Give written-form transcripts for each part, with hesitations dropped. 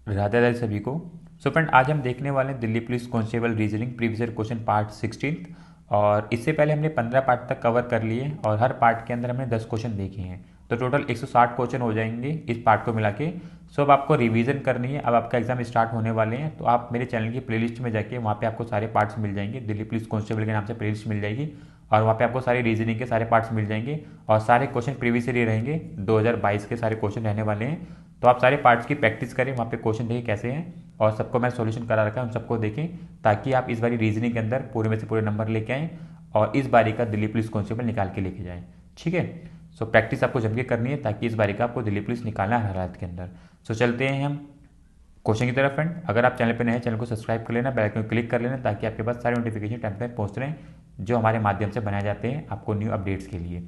राधे राधे सभी को। So friend, आज हम देखने वाले हैं Delhi police constable reasoning previous year question part 16। और इससे पहले हमने 15 पार्ट तक कवर कर लिए और हर पार्ट के अंदर हमने 10 क्वेश्चन देखे हैं, तो टोटल 160 क्वेश्चन हो जाएंगे इस पार्ट को मिला के। सो अब आपको रिवीजन करनी है, अब आपका एग्जाम स्टार्ट होने वाले हैं, तो आप मेरे चैनल की प्लेलिस्ट में जाके वहाँ पे आपको सारे पार्ट्स मिल जाएंगे। दिल्ली पुलिस कांस्टेबल के नाम से प्लेलिस्ट मिल जाएगी और वहाँ पे आपको सारे रीजनिंग के सारे पार्ट्स मिल जाएंगे और सारे क्वेश्चन प्रीवियस ईयर रहेंगे। 2022 के सारे क्वेश्चन रहने वाले हैं, तो आप सारे पार्ट्स की प्रैक्टिस करें, वहाँ पे क्वेश्चन देखें कैसे हैं और सबको मैं सॉल्यूशन करा रखा है, उन सबको देखें ताकि आप इस बारी रीजनिंग के अंदर पूरे में से पूरे नंबर लेके आएँ और इस बारी का दिल्ली पुलिस कांस्टेबल निकाल के लेके जाएँ। ठीक है, सो प्रैक्टिस आपको जम के करनी है ताकि इस बारी का आपको दिल्ली पुलिस निकालना है हर हालत के अंदर। सो चलते हैं हम क्वेश्चन की तरफ। फ्रेंड, अगर आप चैनल पर नए हैं, चैनल को सब्सक्राइब कर लेना, बेल आइकन को क्लिक कर लेना ताकि आपके पास सारे नोटिफिकेशन टाइम पर पहुँच रहे हैं जो हमारे माध्यम से बनाए जाते हैं आपको न्यू अपडेट्स के लिए।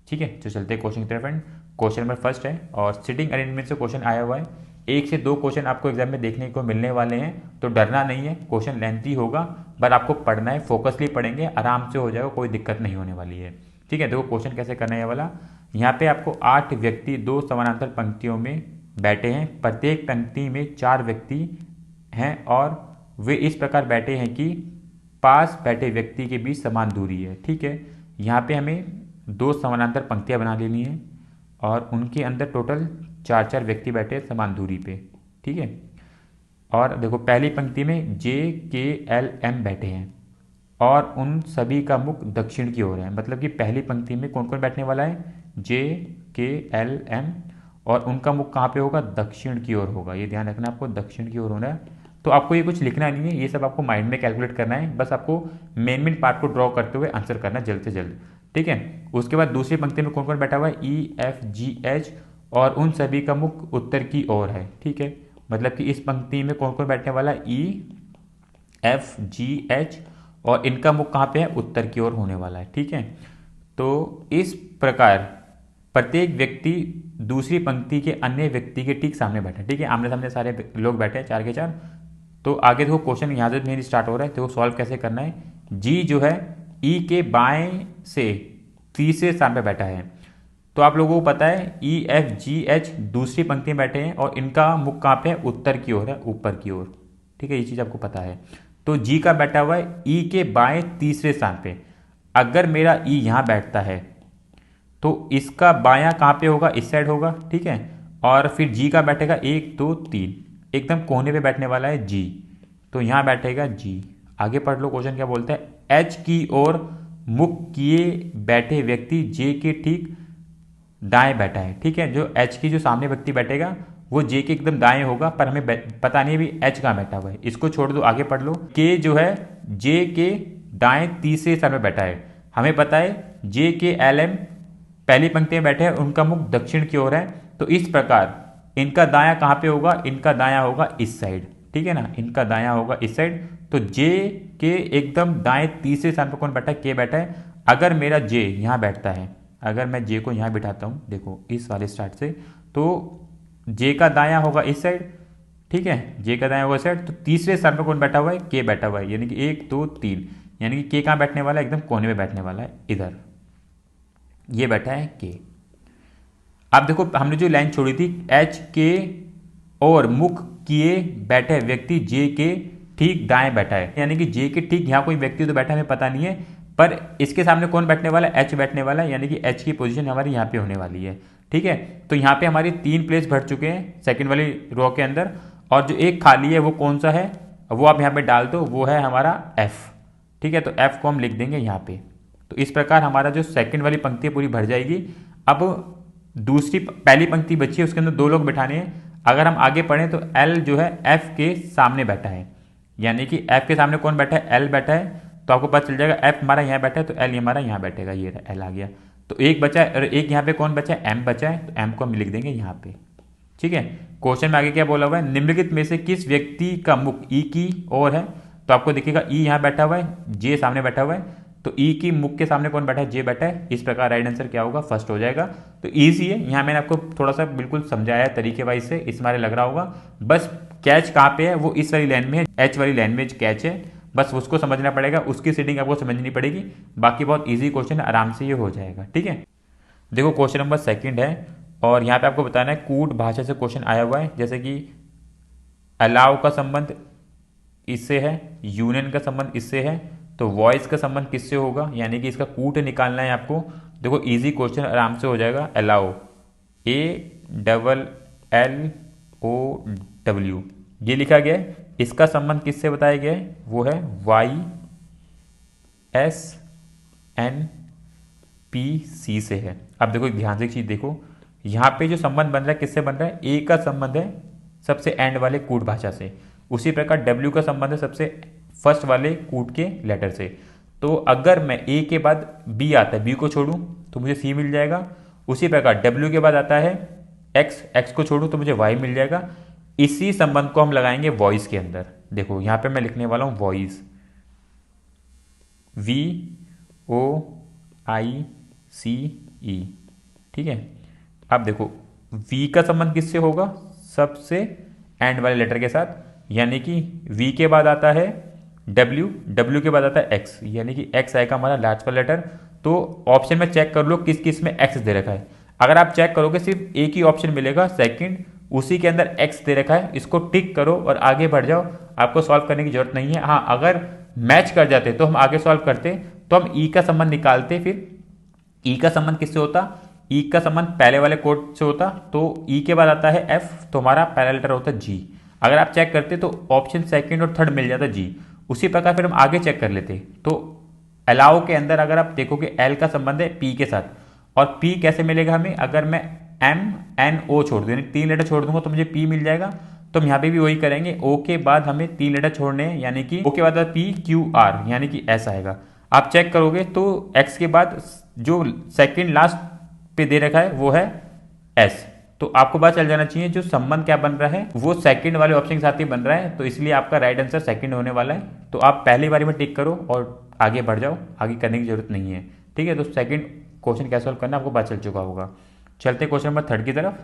ठीक है, तो चलते हैं क्वेश्चन की तरफ। फ्रेंड, क्वेश्चन नंबर फर्स्ट है और सिटिंग अरेंजमेंट से क्वेश्चन आया हुआ है। 1 से 2 क्वेश्चन आपको एग्जाम में देखने को मिलने वाले हैं, तो डरना नहीं है, क्वेश्चन लेंथी होगा पर आपको पढ़ना है, फोकसली पढ़ेंगे, आराम से हो जाएगा, कोई दिक्कत नहीं होने वाली है। ठीक है, देखो क्वेश्चन कैसे करना है ये वाला। यहाँ पे आपको 8 व्यक्ति 2 समानांतर पंक्तियों में बैठे हैं, प्रत्येक पंक्ति में 4 व्यक्ति हैं और वे इस प्रकार बैठे हैं कि पास बैठे व्यक्ति के बीच समान दूरी है। ठीक है, यहाँ पे हमें 2 समानांतर पंक्तियाँ बना लेनी है और उनके अंदर टोटल 4 व्यक्ति बैठे समान दूरी पे। ठीक है, और देखो पहली पंक्ति में जे के एल एम बैठे हैं और उन सभी का मुख दक्षिण की ओर है, मतलब कि पहली पंक्ति में कौन कौन बैठने वाला है, जे के एल एम, और उनका मुख कहाँ पे होगा, दक्षिण की ओर होगा। ये ध्यान रखना, आपको दक्षिण की ओर होना है। तो आपको ये कुछ लिखना नहीं है, ये सब आपको माइंड में कैलकुलेट करना है, बस आपको मेन पार्ट को ड्रॉ करते हुए आंसर करना है जल्द से जल्द। ठीक है, उसके बाद दूसरी पंक्ति में कौन कौन बैठा हुआ है, ई एफ जी एच, और उन सभी का मुख उत्तर की ओर है। ठीक है, मतलब कि इस पंक्ति में कौन कौन बैठने वाला है, ई एफ जी एच, और इनका मुख कहाँ पे है, उत्तर की ओर होने वाला है। ठीक है, तो इस प्रकार प्रत्येक व्यक्ति दूसरी पंक्ति के अन्य व्यक्ति के ठीक सामने बैठा है। ठीक है, आमने सामने सारे लोग बैठे हैं 4 के 4। तो आगे देखो क्वेश्चन यहाँ से मेरी स्टार्ट हो रहा है, तो सॉल्व कैसे करना है। जी जो है ई के बाएं से तीसरे स्थान पर बैठा है, तो आप लोगों को पता है ई एफ जी एच दूसरी पंक्ति में बैठे हैं और इनका मुख कहाँ पे है, उत्तर की ओर है, ऊपर की ओर। ठीक है, ये चीज़ आपको पता है। तो जी का बैठा हुआ है ई के बाएं तीसरे स्थान पे। अगर मेरा ई यहाँ बैठता है तो इसका बायां कहाँ पे होगा, इस साइड होगा। ठीक है, और फिर जी का बैठेगा 1 2 3, एकदम कोने पे बैठने वाला है जी, तो यहाँ बैठेगा जी। आगे पढ़ लो क्वेश्चन क्या बोलता है, एच की ओर मुख किए बैठे व्यक्ति जे के ठीक दाएं बैठा है। ठीक है, जो एच की जो सामने व्यक्ति बैठेगा वो जे के एकदम दाएं होगा, पर हमें पता नहीं अभी एच कहाँ बैठा हुआ है, इसको छोड़ दो, आगे पढ़ लो। के जो है जे के दाएं तीसरे स्थान में बैठा है, हमें पता है जे के एल एम पहली पंक्ति में बैठे हैं, उनका मुख दक्षिण की ओर है, तो इस प्रकार इनका दायां कहाँ पे होगा, इनका दायां होगा इस साइड। ठीक है ना, इनका दायां होगा इस साइड, तो जे के एकदम दाएं तीसरे स्थान पर कौन बैठा है, के बैठा है। अगर मेरा जे यहाँ बैठता है, अगर मैं जे को यहाँ बिठाता हूँ, देखो इस वाले स्टार्ट से, तो जे का दायां होगा इस साइड। ठीक है, जे का दायां होगा इस साइड, तो तीसरे स्थान पर कौन बैठा हुआ है, के बैठा हुआ है, यानी कि 1 2 3, यानी कि के कहाँ बैठने वाला है, एकदम कोने में बैठने वाला है, इधर ये बैठा है के। अब देखो हमने जो लाइन छोड़ी थी, एच के और मुख किए बैठे व्यक्ति जे के ठीक दाएं बैठा है, यानी कि जे के ठीक यहाँ कोई व्यक्ति तो बैठा हमें पता नहीं है, पर इसके सामने कौन बैठने वाला है, एच बैठने वाला है, यानी कि एच की पोजीशन हमारी यहाँ पे होने वाली है। ठीक है, तो यहाँ पे हमारी 3 प्लेस भर चुके हैं सेकंड वाली रो के अंदर, और जो एक खाली है वो कौन सा है, वो आप यहाँ पे डाल दो, वो है हमारा एफ। ठीक है, तो एफ को हम लिख देंगे यहाँ पे। तो इस प्रकार हमारा जो सेकंड वाली पंक्ति पूरी भर जाएगी। अब दूसरी पहली पंक्ति बची है, उसके अंदर 2 लोग बैठाने हैं। अगर हम आगे पढ़ें तो एल जो है एफ के सामने बैठा है, यानी कि एफ के सामने कौन बैठा है, एल बैठा है, तो आपको पता चल जाएगा एफ हमारा यहाँ बैठा है तो एल हमारा यहाँ बैठेगा, ये एल आ गया। तो एक बचा है और एक यहाँ पे कौन बचा है, एम बचा है, तो एम को हम लिख देंगे यहाँ पे। ठीक है, क्वेश्चन में आगे क्या बोला हुआ है, निम्नलिखित में से किस व्यक्ति का मुख ई की ओर है, तो आपको दिखेगा ई यहाँ बैठा हुआ है, जे सामने बैठा हुआ है, तो ई की मुख के सामने कौन बैठा है, जे बैठा है। इस प्रकार राइट आंसर क्या होगा, फर्स्ट हो जाएगा। तो ईजी है, यहाँ मैंने आपको थोड़ा सा बिल्कुल समझाया तरीके वाइज से, इस मारे लग रहा होगा। बस कैच कहाँ पे है, वो इस वाली लाइन में है, एच वाली लाइन में कैच है, बस उसको समझना पड़ेगा, उसकी सेटिंग आपको समझनी पड़ेगी। बाकी बहुत ईजी क्वेश्चन है, आराम से ये हो जाएगा। ठीक है, देखो क्वेश्चन नंबर 2 है और यहाँ पे आपको बताना है कूट भाषा से क्वेश्चन आया हुआ है, जैसे कि अलाउ का संबंध इससे है, यूनियन का संबंध इससे है, तो वॉइस का संबंध किससे होगा, यानी कि इसका कूट निकालना है आपको। देखो इजी क्वेश्चन आराम से हो जाएगा। अलाउ, ALLOW ये लिखा गया है, इसका संबंध किससे बताया गया है, वो है YSNPC से है। अब देखो ध्यान से एक चीज देखो, यहाँ पे जो संबंध बन रहा है किससे बन रहा है, ए का संबंध है सबसे एंड वाले कूट भाषा से, उसी प्रकार डब्ल्यू का संबंध है सबसे फर्स्ट वाले कूट के लेटर से। तो अगर मैं ए के बाद बी आता है, बी को छोड़ूं तो मुझे सी मिल जाएगा। उसी प्रकार डब्ल्यू के बाद आता है एक्स, एक्स को छोड़ूं तो मुझे वाई मिल जाएगा। इसी संबंध को हम लगाएंगे वॉइस के अंदर। देखो यहां पे मैं लिखने वाला हूं वॉइस, VOICE, ठीक है। अब देखो वी का संबंध किससे होगा, सबसे एंड वाले लेटर के साथ, यानी कि वी के बाद आता है डब्ल्यू, डब्ल्यू के बाद आता है एक्स, यानी कि एक्स आएगा हमारा लास्ट वाला लेटर। तो ऑप्शन में चेक कर लो किस किस में एक्स दे रखा है। अगर आप चेक करोगे सिर्फ एक ही ऑप्शन मिलेगा सेकंड, उसी के अंदर एक्स दे रखा है, इसको टिक करो और आगे बढ़ जाओ, आपको सॉल्व करने की जरूरत नहीं है। हाँ अगर मैच कर जाते तो हम आगे सॉल्व करते, तो हम ई का संबंध निकालते। फिर ई का संबंध किससे होता, ई का संबंध पहले वाले कोड से होता, तो ई के बाद आता है एफ, तो हमारा पहला लेटर होता है जी। अगर आप चेक करते तो ऑप्शन सेकंड और थर्ड मिल जाता जी। उसी प्रकार फिर हम आगे चेक कर लेते, तो अलाउ के अंदर अगर आप देखोगे एल का संबंध है पी के साथ, और पी कैसे मिलेगा हमें, अगर मैं MNO छोड़ दूँ, यानी 3 लेटर छोड़ दूंगा तो मुझे पी मिल जाएगा। तो हम यहाँ पे भी वही करेंगे, ओ के बाद हमें 3 लेटर छोड़ने हैं, यानी कि ओ के बाद PQR, यानी कि एस आएगा। आप चेक करोगे तो एक्स के बाद जो सेकंड लास्ट पे दे रखा है वो है एस, तो आपको पता चल जाना चाहिए जो संबंध क्या बन रहा है वो सेकंड वाले ऑप्शन के साथ ही बन रहा है, तो इसलिए आपका राइट आंसर सेकंड होने वाला है। तो आप पहली बारी में टिक करो और आगे बढ़ जाओ, आगे करने की जरूरत नहीं है, ठीक है। तो सेकंड क्वेश्चन कैसे सॉल्व करना आपको पता चल चुका होगा। चलते क्वेश्चन नंबर 3 की तरफ।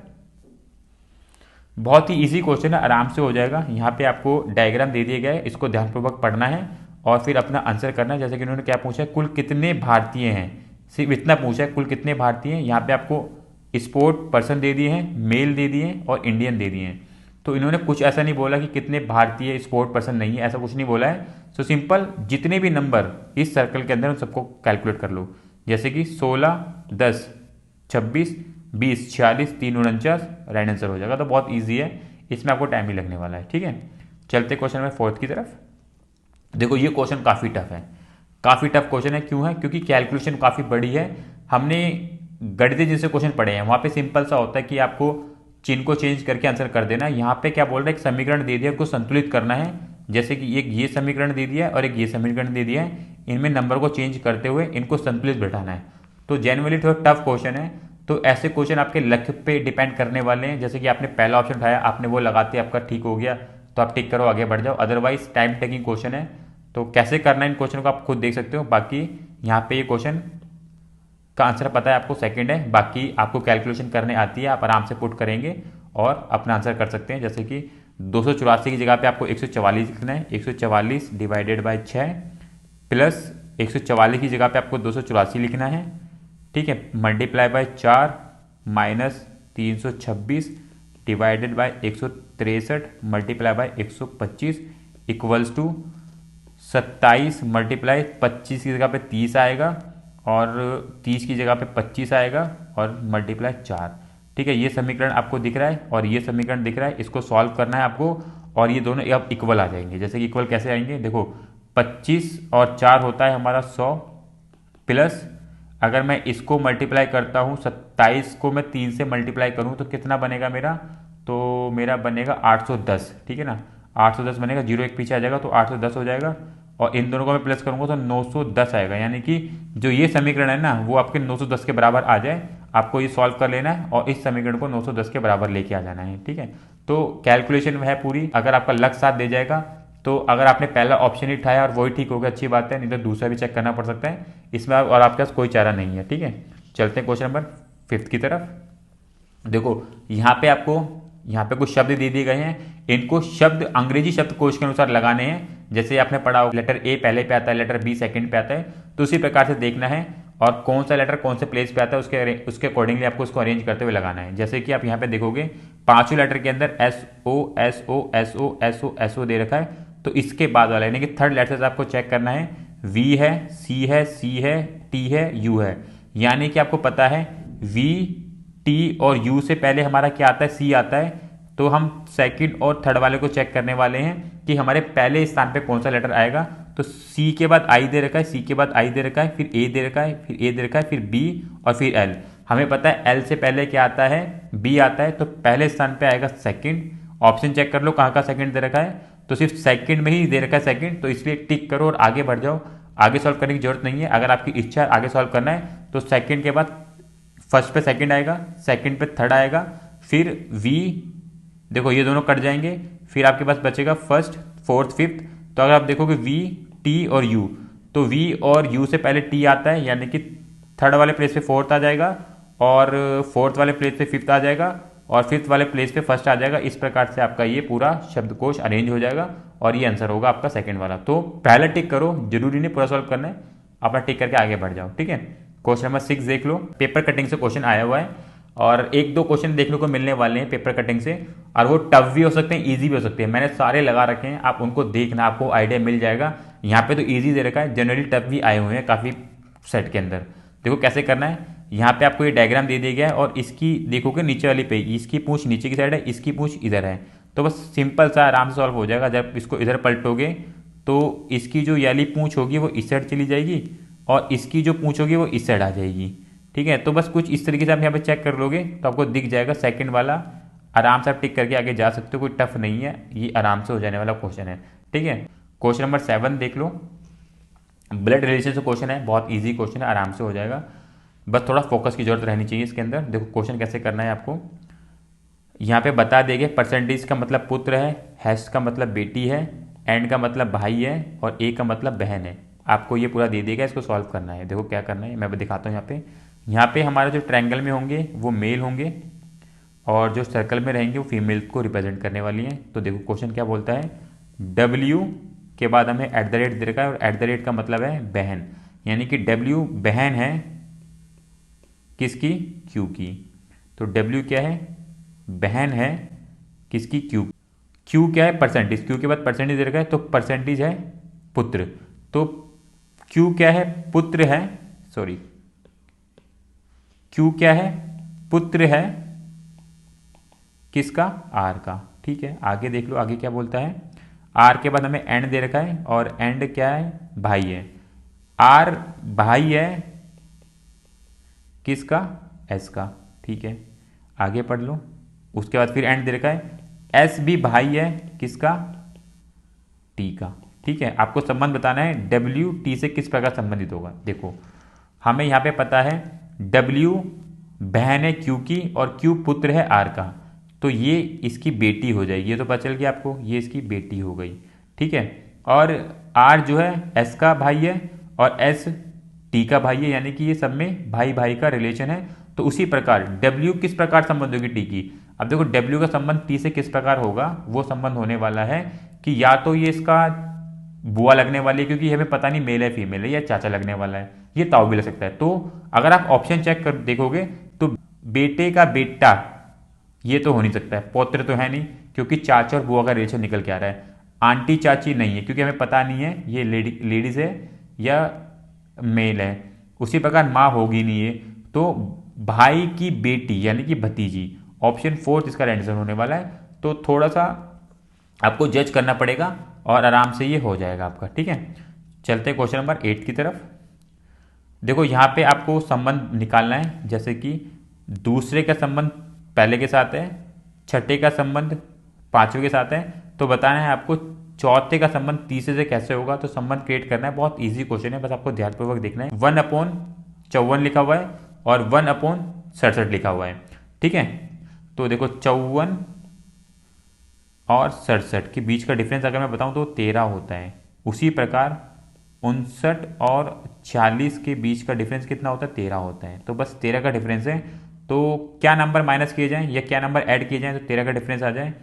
बहुत ही इजी क्वेश्चन है, आराम से हो जाएगा। यहाँ पे आपको डायग्राम दे दिए गए, इसको ध्यानपूर्वक पढ़ना है और फिर अपना आंसर करना है। जैसे कि उन्होंने क्या पूछा है, कुल कितने भारतीय हैं, सिर्फ इतना पूछा है, कुल कितने भारतीय हैं। यहाँ पे आपको स्पोर्ट पर्सन दे दिए हैं, मेल दे दिए हैं और इंडियन दे दिए हैं। तो इन्होंने कुछ ऐसा नहीं बोला कि कितने भारतीय स्पोर्ट पर्सन नहीं है, ऐसा कुछ नहीं बोला है। सो सिंपल जितने भी नंबर इस सर्कल के अंदर उन सबको कैलकुलेट कर लो, जैसे कि 16, 10, 26, 20, 46, 3, 49 राइट आंसर हो जाएगा। तो बहुत ईजी है, इसमें आपको टाइम ही लगने वाला है, ठीक है। चलते क्वेश्चन नंबर 4 की तरफ। देखो ये क्वेश्चन काफ़ी टफ है, काफ़ी टफ क्वेश्चन है। क्यों है, क्योंकि कैलकुलेशन काफ़ी बड़ी है। हमने गणितीय जिनसे क्वेश्चन पढ़े हैं वहाँ पे सिंपल सा होता है कि आपको चिन्ह को चेंज करके आंसर कर देना है। यहाँ पे क्या बोल रहा है, एक समीकरण दे दिया, उसको संतुलित करना है। जैसे कि एक ये समीकरण दे दिया है और एक ये समीकरण दे दिया है, इनमें नंबर को चेंज करते हुए इनको संतुलित बैठाना है। तो जेनुअली थोड़ा टफ क्वेश्चन है। तो ऐसे क्वेश्चन आपके लक पे डिपेंड करने वाले हैं। जैसे कि आपने पहला ऑप्शन उठाया, आपने वो लगाते आपका ठीक हो गया तो आप टिक करो, आगे बढ़ जाओ। अदरवाइज टाइम टेकिंग क्वेश्चन है, तो कैसे करना है इन क्वेश्चन को आप खुद देख सकते हो। बाकी यहाँ पे ये क्वेश्चन का आंसर पता है आपको, सेकंड है। बाकी आपको कैलकुलेशन करने आती है, आप आराम से पुट करेंगे और अपना आंसर कर सकते हैं। जैसे कि 284 की जगह पे आपको 144 लिखना है, 144 डिवाइडेड बाय 6 प्लस 144 की जगह पे आपको 284 लिखना है, ठीक है, multiply by 4 minus 326 divided by 163 multiply by 125 equals to 27 multiply 25 की जगह पे 30 आएगा और 30 की जगह पे 25 आएगा और मल्टीप्लाई 4, ठीक है। ये समीकरण आपको दिख रहा है और ये समीकरण दिख रहा है, इसको सॉल्व करना है आपको और ये दोनों अब इक्वल आ जाएंगे। जैसे कि इक्वल कैसे आएंगे, देखो 25 और 4 होता है हमारा 100 प्लस अगर मैं इसको मल्टीप्लाई करता हूँ 27 को मैं 3 से मल्टीप्लाई करूँ तो कितना बनेगा मेरा, तो मेरा बनेगा 810, ठीक है ना। 810 बनेगा, 0 एक पीछे आ जाएगा तो 810 हो जाएगा और इन दोनों को मैं प्लस करूँगा तो 910 आएगा। यानी कि जो ये समीकरण है ना वो आपके 910 के बराबर आ जाए, आपको ये सॉल्व कर लेना है और इस समीकरण को 910 के बराबर लेके आ जाना है, ठीक है। तो कैलकुलेशन है पूरी, अगर आपका लक साथ दे जाएगा तो अगर आपने पहला ऑप्शन ही उठाया और वही ठीक हो गया अच्छी बात है, नहीं तो दूसरा भी चेक करना पड़ सकता है इसमें और आपके पास कोई चारा नहीं है, ठीक है। चलते हैं क्वेश्चन नंबर 5 की तरफ। देखो यहाँ पे आपको यहाँ पे कुछ शब्द दे दिए गए हैं, इनको शब्द अंग्रेजी शब्दकोश के अनुसार लगाने हैं। जैसे आपने पढ़ा लेटर ए पहले पे आता है, लेटर बी सेकंड पे आता है, तो उसी प्रकार से देखना है और कौन सा लेटर कौन से प्लेस पे आता है उसके अकॉर्डिंगली आपको उसको अरेंज करते हुए लगाना है। जैसे कि आप यहाँ पे देखोगे पांचों लेटर के अंदर S O S O S O S O S O दे रखा है, तो इसके बाद वाला यानी कि थर्ड लेटर से आपको चेक करना है। वी है, सी है, सी है, टी है, यू है, यानी कि आपको पता है वी टी और यू से पहले हमारा क्या आता है, सी आता है। तो हम सेकंड और थर्ड वाले को चेक करने वाले हैं कि हमारे पहले स्थान पे कौन सा लेटर आएगा। तो सी के बाद आई दे रखा है, सी के बाद आई दे रखा है, फिर ए दे रखा है, फिर ए दे रखा है, फिर बी और फिर एल। हमें पता है एल से पहले क्या आता है, बी आता है, तो पहले स्थान पे आएगा सेकंड। ऑप्शन चेक कर लो कहाँ का सेकंड दे रखा है, तो सिर्फ सेकंड में ही दे रखा है सेकंड, तो इसलिए टिक करो और आगे बढ़ जाओ। आगे सॉल्व करने की जरूरत नहीं है। अगर आपकी इच्छा है आगे सॉल्व करना है तो सेकंड के बाद फर्स्ट पे सेकंड आएगा, सेकंड पे थर्ड आएगा, फिर वी, देखो ये दोनों कट जाएंगे, फिर आपके पास बचेगा फर्स्ट, फोर्थ, फिफ्थ। तो अगर आप देखोगे वी, टी और यू, तो वी और यू से पहले टी आता है, यानी कि थर्ड वाले प्लेस पे फोर्थ आ जाएगा, और फोर्थ वाले प्लेस पे फिफ्थ आ जाएगा, और फिफ्थ वाले प्लेस पे फर्स्ट आ जाएगा। इस प्रकार से आपका ये पूरा शब्दकोश अरेंज हो जाएगा और ये आंसर होगा आपका सेकंड वाला। तो पहले टिक करो, जरूरी नहीं पूरा सॉल्व करना है, अपना टिक करके आगे बढ़ जाओ। ठीक है, क्वेश्चन नंबर 6 देख लो। पेपर कटिंग से क्वेश्चन आया हुआ है और एक दो क्वेश्चन देखने को मिलने वाले हैं पेपर कटिंग से, और वो टफ भी हो सकते हैं, इजी भी हो सकते हैं। मैंने सारे लगा रखे हैं, आप उनको देखना, आपको आइडिया मिल जाएगा। यहाँ पे तो इजी दे रखा है, जनरली टफ भी आए हुए हैं काफ़ी सेट के अंदर। देखो कैसे करना है। यहाँ पे आपको ये डायग्राम दे दिया गया है और इसकी देखोगे नीचे वाली पे, इसकी पूंछ नीचे की साइड है, इसकी पूंछ इधर है, तो बस सिंपल सा आराम से सॉल्व हो जाएगा। जब इसको इधर पलटोगे तो इसकी जो याली पूंछ होगी वो इस साइड चली जाएगी और इसकी जो पूंछ होगी वो इस साइड आ जाएगी। ठीक है, तो बस कुछ इस तरीके से आप यहाँ पे चेक कर लोगे तो आपको दिख जाएगा सेकंड वाला। आराम से आप टिक करके आगे जा सकते हो, कोई टफ नहीं है, ये आराम से हो जाने वाला क्वेश्चन है। ठीक है, क्वेश्चन नंबर 7 देख लो। ब्लड रिलेशन से क्वेश्चन है, बहुत ईजी क्वेश्चन है, आराम से हो जाएगा, बस थोड़ा फोकस की जरूरत रहनी चाहिए इसके अंदर। देखो क्वेश्चन कैसे करना है आपको, यहाँ पे बता देंगे परसेंटेज का मतलब पुत्र है, हैश का मतलब बेटी है, एंड का मतलब भाई है, और ए का मतलब बहन है। आपको ये पूरा दे देगा, इसको सॉल्व करना है। देखो क्या करना है, मैं दिखाता हूँ। यहाँ पे हमारे जो ट्रायंगल में होंगे वो मेल होंगे और जो सर्कल में रहेंगे वो फीमेल को रिप्रेजेंट करने वाली हैं। तो देखो क्वेश्चन क्या बोलता है, डब्ल्यू के बाद हमें एट द रेट दे रखा है, और एट द रेट का मतलब है बहन, यानी कि डब्ल्यू बहन है किसकी, क्यू की। तो डब्ल्यू क्या है, बहन है किसकी, क्यू। क्यू क्या है, परसेंटेज, क्यू के बाद परसेंटेज दे रखा है, तो परसेंटेज है पुत्र। तो क्यू क्या है, पुत्र है, सॉरी, क्यू क्या है, पुत्र है किसका, आर का। ठीक है, आगे देख लो, आगे क्या बोलता है। आर के बाद हमें एंड दे रखा है, और एंड क्या है, भाई है। आर भाई है किसका, एस का। ठीक है, आगे पढ़ लो। उसके बाद फिर एंड दे रखा है, एस भी भाई है किसका, टी का। ठीक है, आपको संबंध बताना है डब्ल्यू टी से किस प्रकार संबंधित होगा। देखो हमें यहाँ पे पता है डब्ल्यू बहन है क्यू की और क्यू पुत्र है आर का, तो ये इसकी बेटी हो जाएगी। ये तो पता चल गया आपको, ये इसकी बेटी हो गई। ठीक है, और आर जो है एस का भाई है और एस टी का भाई है, यानी कि ये सब में भाई भाई का रिलेशन है। तो उसी प्रकार डब्ल्यू किस प्रकार संबंध होगी टी की। अब देखो डब्ल्यू का संबंध टी से किस प्रकार होगा, वो संबंध होने वाला है कि या तो ये इसका बुआ लगने वाली है, क्योंकि हमें पता नहीं मेल है फीमेल है, या चाचा लगने वाला है, ये ताऊ भी लग सकता है। तो अगर आप ऑप्शन चेक कर देखोगे तो बेटे का बेटा ये तो हो नहीं सकता है, पौत्र तो है नहीं, क्योंकि चाचा और बुआ का रिलेशन निकल के आ रहा है। आंटी चाची नहीं है, क्योंकि हमें पता नहीं है ये लेडीज है या मेल है। उसी प्रकार माँ होगी नहीं है, तो भाई की बेटी यानी कि भतीजी, ऑप्शन 4 इसका आंसर होने वाला है। तो थोड़ा सा आपको जज करना पड़ेगा और आराम से ये हो जाएगा आपका। ठीक है, चलते हैं क्वेश्चन नंबर 8 की तरफ। देखो यहाँ पे आपको संबंध निकालना है, जैसे कि दूसरे का संबंध पहले के साथ है, छठे का संबंध पांचवें के साथ है, तो बताना है आपको चौथे का संबंध तीसरे से कैसे होगा। तो संबंध क्रिएट करना है, बहुत इजी क्वेश्चन है, बस आपको ध्यानपूर्वक देखना है। 1/54 लिखा हुआ है और 1/67 लिखा हुआ है। ठीक है, तो देखो 54 और 67 के बीच का डिफरेंस अगर मैं बताऊं तो 13 होता है। उसी प्रकार 59 और 40 के बीच का डिफरेंस कितना होता है, 13 होता है। तो बस 13 का डिफरेंस है, तो क्या नंबर माइनस किए जाएं या क्या नंबर ऐड किए जाएं तो 13 का डिफरेंस आ जाए।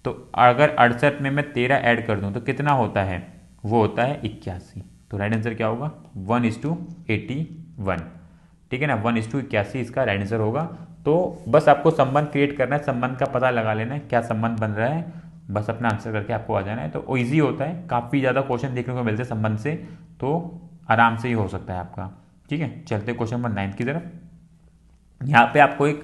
तो अगर 68 में मैं 13 ऐड कर दूं तो कितना होता है, वो होता है 81। तो राइट आंसर क्या होगा, 1:80 1। ठीक है ना, 1:81 इसका राइट आंसर होगा। तो बस आपको संबंध क्रिएट करना है, संबंध का पता लगा लेना है क्या संबंध बन रहा है, बस अपना आंसर करके आपको आ जाना है। तो ईजी होता है, काफ़ी ज़्यादा क्वेश्चन देखने को मिलते हैं संबंध से, तो आराम से ही हो सकता है आपका। ठीक है, चलते क्वेश्चन नंबर 9 की तरफ। यहाँ पे आपको एक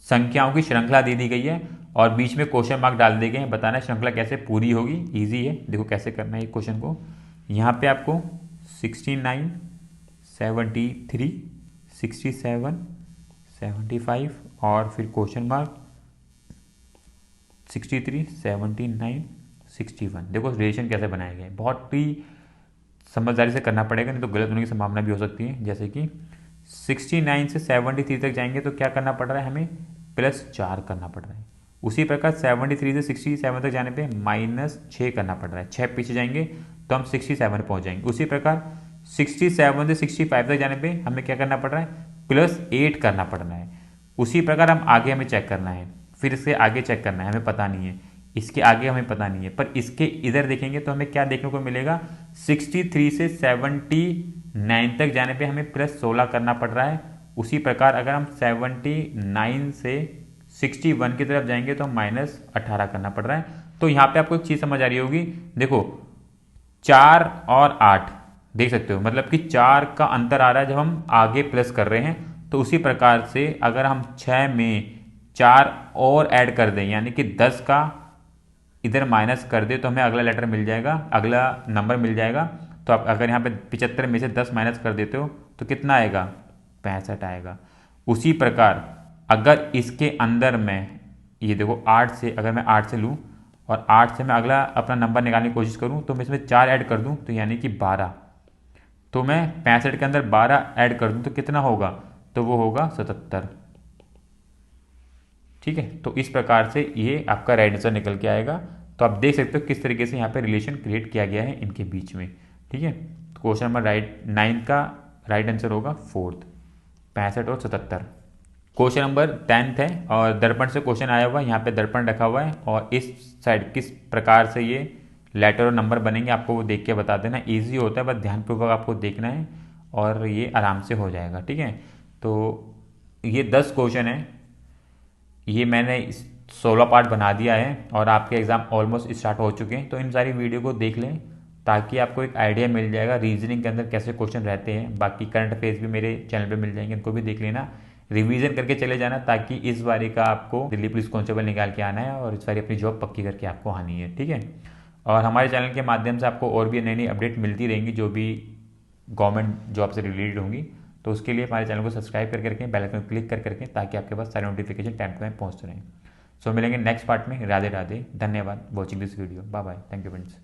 संख्याओं की श्रृंखला दे दी गई है और बीच में क्वेश्चन मार्क डाल दिए गए हैं, बताना है श्रृंखला कैसे पूरी होगी। इजी है, देखो कैसे करना है ये क्वेश्चन को। यहाँ पे आपको 69, 73, 67, 75 और फिर क्वेश्चन मार्क 63, 79, 61। देखो रिलेशन कैसे बनाए गए, बहुत ही समझदारी से करना पड़ेगा, नहीं तो गलत होने की संभावना भी हो सकती है। जैसे कि 69 से 73 तक जाएंगे तो क्या करना पड़ रहा है हमें, +4 करना पड़ रहा है। उसी प्रकार 73 से 67 तक जाने पे -6 करना पड़ रहा है, 6 पीछे जाएंगे तो हम 67 पहुंच जाएंगे। उसी प्रकार 67 से 65 तक जाने पे हमें क्या करना पड़ रहा है, +8 करना पड़ रहा है। उसी प्रकार हम आगे हमें चेक करना है, फिर इससे आगे चेक करना है, हमें पता नहीं है, इसके आगे हमें पता नहीं है, पर इसके इधर देखेंगे तो हमें क्या देखने को मिलेगा, 63 से 79 तक जाने पे हमें +16 करना पड़ रहा है। उसी प्रकार अगर हम 79 से 61 की तरफ जाएंगे तो -18 करना पड़ रहा है। तो यहाँ पे आपको एक चीज़ समझ आ रही होगी, देखो 4 और 8 देख सकते हो, मतलब कि 4 का अंतर आ रहा है जब हम आगे प्लस कर रहे हैं। तो उसी प्रकार से अगर हम 6 में 4 और ऐड कर दें, यानी कि 10 का इधर माइनस कर दे, तो हमें अगला लेटर मिल जाएगा, अगला नंबर मिल जाएगा। तो आप अगर यहाँ पे 75 में से 10 माइनस कर देते हो तो कितना आएगा, 65 आएगा। उसी प्रकार अगर इसके अंदर मैं ये देखो 8 से, अगर मैं 8 से लूँ और 8 से मैं अगला अपना नंबर निकालने की कोशिश करूँ तो मैं इसमें 4 ऐड कर दूँ तो यानी कि 12, तो मैं 65 के अंदर 12 ऐड कर दूँ तो कितना होगा, तो वो होगा 77। ठीक है, तो इस प्रकार से ये आपका राइट आंसर निकल के आएगा। तो आप देख सकते हो किस तरीके से यहाँ पे रिलेशन क्रिएट किया गया है इनके बीच में। ठीक है, तो क्वेश्चन नंबर 9 का राइट आंसर होगा 4th, 65 और 77। क्वेश्चन नंबर 10 है और दर्पण से क्वेश्चन आया हुआ है। यहाँ पे दर्पण रखा हुआ है और इस साइड किस प्रकार से ये लेटर और नंबर बनेंगे आपको वो देख के बता देना। ईजी होता है, बस ध्यानपूर्वक आपको देखना है और ये आराम से हो जाएगा। ठीक है, तो ये 10 क्वेश्चन है, ये मैंने 16 पार्ट बना दिया है और आपके एग्ज़ाम ऑलमोस्ट स्टार्ट हो चुके हैं। तो इन सारी वीडियो को देख लें ताकि आपको एक आइडिया मिल जाएगा रीजनिंग के अंदर कैसे क्वेश्चन रहते हैं। बाकी करंट अफेयर्स भी मेरे चैनल पे मिल जाएंगे, इनको भी देख लेना, रिवीजन करके चले जाना, ताकि इस बारी का आपको दिल्ली पुलिस कांस्टेबल निकाल के आना है और इस बारी अपनी जॉब पक्की करके आपको आनी है। ठीक है, और हमारे चैनल के माध्यम से आपको और भी नई नई अपडेट मिलती रहेंगी जो भी गवर्नमेंट जॉब से रिलेटेड होंगी। तो उसके लिए हमारे चैनल को सब्सक्राइब करके रखें, बेल आइकन क्लिक करके रखें ताकि आपके पास सारे नोटिफिकेशन टाइम टू टाइम पहुँचते रहें। सो मिलेंगे नेक्स्ट पार्ट में। राधे राधे, धन्यवाद watching this video, bye bye, thank you friends.